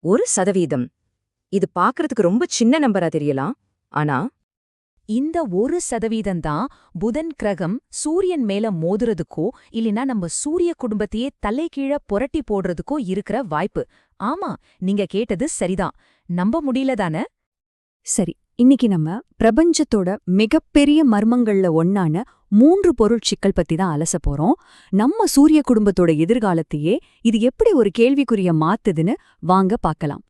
1% இது பாக்குறதுக்கு ரொம்ப சின்ன நம்பரா தெரியலாம். ஆனா இந்த 1% தான் புதன் கிரகம் சூரியன் மேல மோதுறதுக்கோ இல்லனா நம்ம சூரிய குடும்பத்தையே தலைகீழ புரட்டி போடுறதுக்கோ இருக்கிற வாய்ப்பு. ஆமா, நீங்க கேட்டது சரிதான். நம்ப முடியல தானே? சரி, இன்னைக்கு நம்ம பிரபஞ்சத்தோட மிகப்பெரிய மர்மங்கள்ல ஒண்ணான 3 பொருட்சிக்கல் பத்தி தான் அலச போறோம். நம்ம சூரிய குடும்பத்தோட எதிர்காலத்தையே இது எப்படி ஒரு கேள்விக்குறிய மாத்துதுன்னு வாங்க பார்க்கலாம்.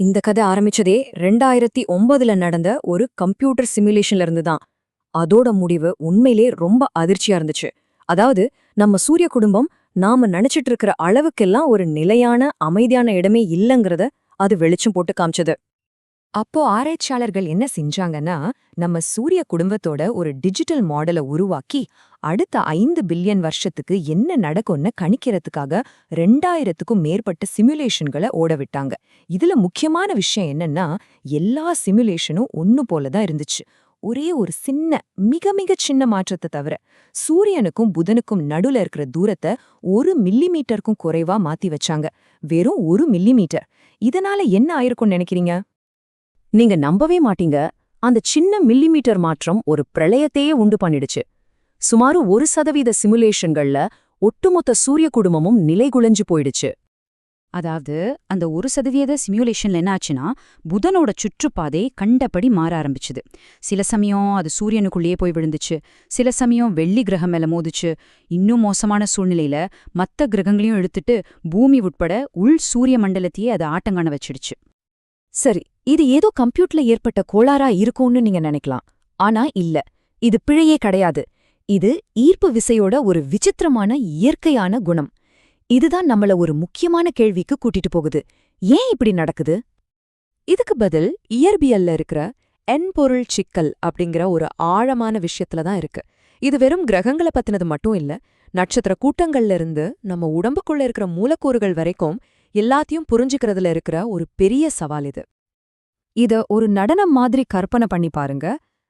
இந்த கதை ஆரம்பிச்சதே 2009ல நடந்த ஒரு கம்ப்யூட்டர் சிமுலேஷன்ல இருந்து தான். அதோட முடிவு உண்மையிலே ரொம்ப அதிர்ச்சியா இருந்துச்சு. அதாவது நம்ம சூரிய குடும்பம் நாம நினைச்சிட்டு இருக்கிற அளவுக்கெல்லாம் ஒரு நிலையான அமைதியான இடமே இல்லங்கறத அது வெளிச்சம் போட்டு காமிச்சது. அப்போ ஆராய்ச்சியாளர்கள் என்ன செஞ்சாங்கன்னா, நம்ம சூரிய குடும்பத்தோட ஒரு டிஜிட்டல் மாடலை உருவாக்கி அடுத்த 5 பில்லியன் வருஷத்துக்கு என்ன நடக்கும்னு கணிக்கிறதுக்காக 2000க்கும் மேற்பட்ட சிமுலேஷன்களை ஓட விட்டாங்க. இதுல முக்கியமான விஷயம் என்னன்னா, எல்லா சிமுலேஷனும் ஒன்னு போலதான் இருந்துச்சு. ஒரே ஒரு சின்ன மிக மிக சின்ன மாற்றத்தை தவிர சூரியனுக்கும் புதனுக்கும் நடுல இருக்கிற தூரத்தை 1 மில்லிமீட்டருக்கும் குறைவா மாத்தி வச்சாங்க. வெறும் 1 மில்லிமீட்டர். இதனால என்ன ஆயிருக்கும்னு நினைக்கிறீங்க? நீங்க நம்பவே மாட்டீங்க. அந்த சின்ன மில்லிமீட்டர் மாற்றம் ஒரு பிரளயத்தையே உண்டு பண்ணிடுச்சு. சுமார் 1% சிமுலேஷன்கள்ல ஒட்டுமொத்த சூரிய குடும்பமும் நிலைகுலைஞ்சு போயிடுச்சு. அதாவது அந்த 1% சிமுலேஷன்ல என்ன ஆச்சுன்னா, புதனோட சுற்றுப்பாதை கண்டபடி மாற ஆரம்பிச்சுது. சில சமயம் அது சூரியனுக்குள்ளேயே போய் விழுந்துச்சு, சில சமயம் வெள்ளி கிரகம் மேல மோதுச்சு. இன்னும் மோசமான சூழ்நிலையில மத்த கிரகங்களையும் இழுத்துட்டு பூமி உட்பட உள் சூரிய மண்டலத்தையே அது ஆட்டங்காண வச்சிடுச்சு. சரி, இது ஏதோ கம்ப்யூட்டர்ல ஏற்பட்ட கோளாறா இருக்கும்னு நீங்க நினைக்கலாம். ஆனா இல்ல, இது பிழையே கிடையாது. இது ஈர்ப்பு விசையோட ஒரு விசித்திரமான இயற்கையான குணம். இதுதான் நம்மள ஒரு முக்கியமான கேள்விக்கு கூட்டிட்டு போகுது. ஏன் இப்படி நடக்குது? இதுக்கு பதில் இயற்பியல்ல இருக்கிற எண்பொருள் சிக்கல் அப்படிங்கிற ஒரு ஆழமான விஷயத்துல தான் இருக்கு. இது வெறும் கிரகங்களை பத்தினது மட்டும் இல்ல, நட்சத்திர கூட்டங்கள்ல இருந்து நம்ம உடம்புக்குள்ள இருக்கிற மூலக்கூறுகள் வரைக்கும் எல்லாத்தையும் புரிஞ்சுக்கிறதுல இருக்கிற ஒரு பெரிய சவால் இது. இத ஒரு நடனம் மாதிரி கற்பனை பண்ணி பாருங்க.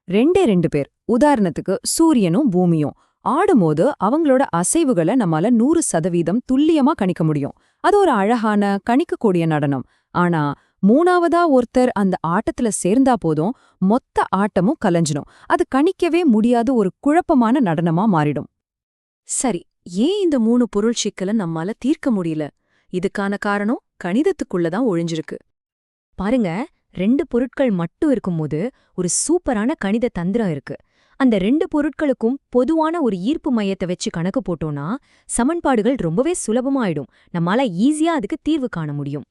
2 பேர், உதாரணத்துக்கு சூரியனும் பூமியும் ஆடும்போது அவங்களோட அசைவுகளை நம்மால 100% துல்லியமா கணிக்க முடியும். அது ஒரு அழகான கணிக்கக்கூடிய நடனம். ஆனா 3வதா ஒருத்தர் அந்த ஆட்டத்துல சேர்ந்தா போதும், மொத்த ஆட்டமும் கலைஞ்சிடும். அது கணிக்கவே முடியாத ஒரு குழப்பமான நடனமா மாறிடும். சரி, ஏன் இந்த 3 பொருள் சிக்கலை நம்மால தீர்க்க முடியல? இதுக்கான காரணம் கணிதத்துக்குள்ளதான் ஒழிஞ்சிருக்கு. பாருங்க, 2 பொருட்கள் மட்டும் இருக்கும்போது ஒரு சூப்பரான கணித தந்திரம் இருக்கு. அந்த 2 பொருட்களுக்கும் பொதுவான ஒரு ஈர்ப்பு மையத்தை வச்சு கணக்கு போட்டோம்னா சமன்பாடுகள் ரொம்பவே சுலபமாயிடும். நம்மால ஈஸியா அதுக்கு தீர்வு காண முடியும்.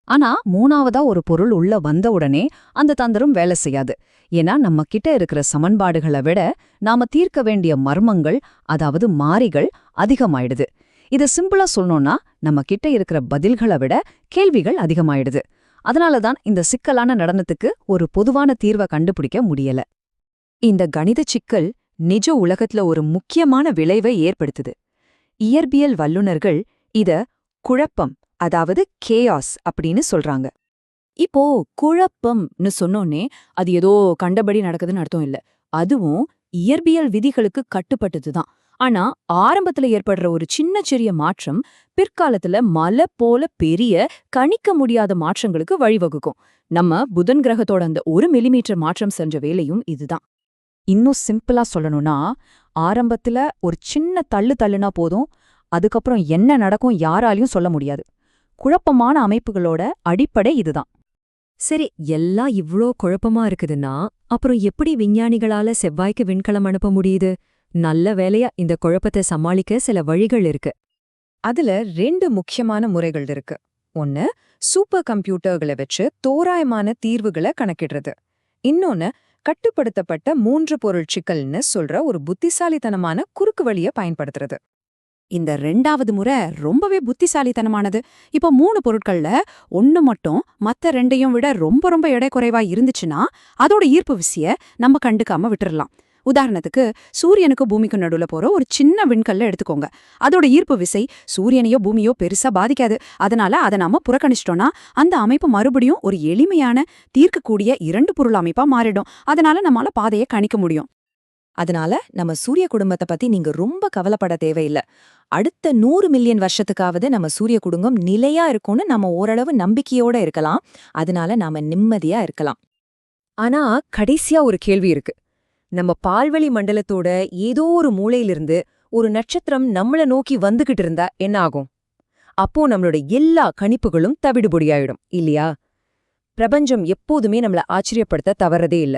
ஆனா 3வதா ஒரு பொருள் உள்ள வந்த உடனே அந்த தந்திரம் வேலை செய்யாது. ஏன்னா நம்ம கிட்ட இருக்கிற சமன்பாடுகளை விட நாம தீர்க்க வேண்டிய மர்மங்கள், அதாவது மாறிகள் அதிகமாயிடுது. இத சிம்பிளா சொல்லணும்னா, நம்ம கிட்ட இருக்கிற பதில்களை விட கேள்விகள் அதிகமாயிடுது. அதனாலதான் இந்த சிக்கலான நடனத்துக்கு ஒரு பொதுவான தீர்வை கண்டுபிடிக்க முடியல. இந்த கணித சிக்கல் நிஜ உலகத்துல ஒரு முக்கியமான விளைவை ஏற்படுத்துது. இயற்பியல் வல்லுநர்கள் இத குழப்பம், அதாவது கேயாஸ் அப்படின்னு சொல்றாங்க. இப்போ குழப்பம்னு சொன்னோன்னே அது ஏதோ கண்டபடி நடக்குதுன்னு அர்த்தம் இல்ல. அதுவும் இயற்பியல் விதிகளுக்கு கட்டுப்பட்டதுதான். ஆனா ஆரம்பத்துல ஏற்படுற ஒரு சிறிய மாற்றம் பிற்காலத்துல மலை போல பெரிய கணிக்க முடியாத மாற்றங்களுக்கு வழிவகுக்கும். நம்ம புதன் கிரகத்தோட அந்த 1 மில்லிமீட்டர் மாற்றம் செஞ்ச வேலையும் இதுதான். இன்னும் சிம்பிளா சொல்லணும்னா, ஆரம்பத்துல ஒரு சின்ன தள்ளுனா போதும், அதுக்கப்புறம் என்ன நடக்கும் யாராலையும் சொல்ல முடியாது. குழப்பமான அமைப்புகளோட அடிப்படை இதுதான். சரி, எல்லாம் இவ்ளோ குழப்பமா இருக்குதுன்னா அப்புறம் எப்படி விஞ்ஞானிகளால செவ்வாய்க்கு விண்கலம் அனுப்ப முடியுது? நல்ல வேளையா இந்த குழப்பத்தை சமாளிக்க சில வழிகள் இருக்கு. அதுல 2 முக்கியமான முறைகள் இருக்கு. ஒன்னு, சூப்பர் கம்ப்யூட்டர்களை வச்சு தோராயமான தீர்வுகளை கணக்கிடுறது. இன்னொன்னு, கட்டுப்படுத்தப்பட்ட 3 பொருள் சிக்கல்னு சொல்ற ஒரு புத்திசாலித்தனமான குறுக்கு வழியை பயன்படுத்துறது. இந்த 2வது முறை ரொம்பவே புத்திசாலித்தனமானது. இப்போ 3 பொருட்கள்ல 1 மட்டும் மத்த 2ஐயும் விட ரொம்ப ரொம்ப எடை குறைவா இருந்துச்சுன்னா அதோட ஈர்ப்பு விசைய நம்ம கண்டுக்காம விட்டுறலாம். உதாரணத்துக்கு சூரியனுக்கு பூமிக்கு நடுவுல போற ஒரு சின்ன விண்கல்ல எடுத்துக்கோங்க. அதோட ஈர்ப்பு விசை சூரியனையோ பூமியோ பெருசா பாதிக்காது. அதனால அதை நாம புறக்கணிச்சிட்டோம்னா அந்த அமைப்பு மறுபடியும் ஒரு எளிமையான தீர்க்கக்கூடிய 2 பொருள் அமைப்பா மாறிடும். அதனால நம்மால பாதையை கணிக்க முடியும். அதனால நம்ம சூரிய குடும்பத்தை பத்தி நீங்க ரொம்ப கவலைப்பட தேவையில்ல. அடுத்த 100 மில்லியன் வருஷத்துக்காவது நம்ம சூரிய குடும்பம் நிலையா இருக்கும்னு நம்ம ஓரளவு நம்பிக்கையோட இருக்கலாம். அதனால நாம நிம்மதியா இருக்கலாம். ஆனா கடைசியா ஒரு கேள்வி இருக்கு. நம்ம பால்வெளி மண்டலத்தோட ஏதோ ஒரு மூலையிலிருந்து ஒரு நட்சத்திரம் நம்மள நோக்கி வந்துகிட்டு இருந்தா என்ன ஆகும்? அப்போ நம்மளோட எல்லா கணிப்புகளும் தவிடுபொடியாயிடும் இல்லையா? பிரபஞ்சம் எப்போதுமே நம்மள ஆச்சரியப்படுத்த தவறதே இல்ல.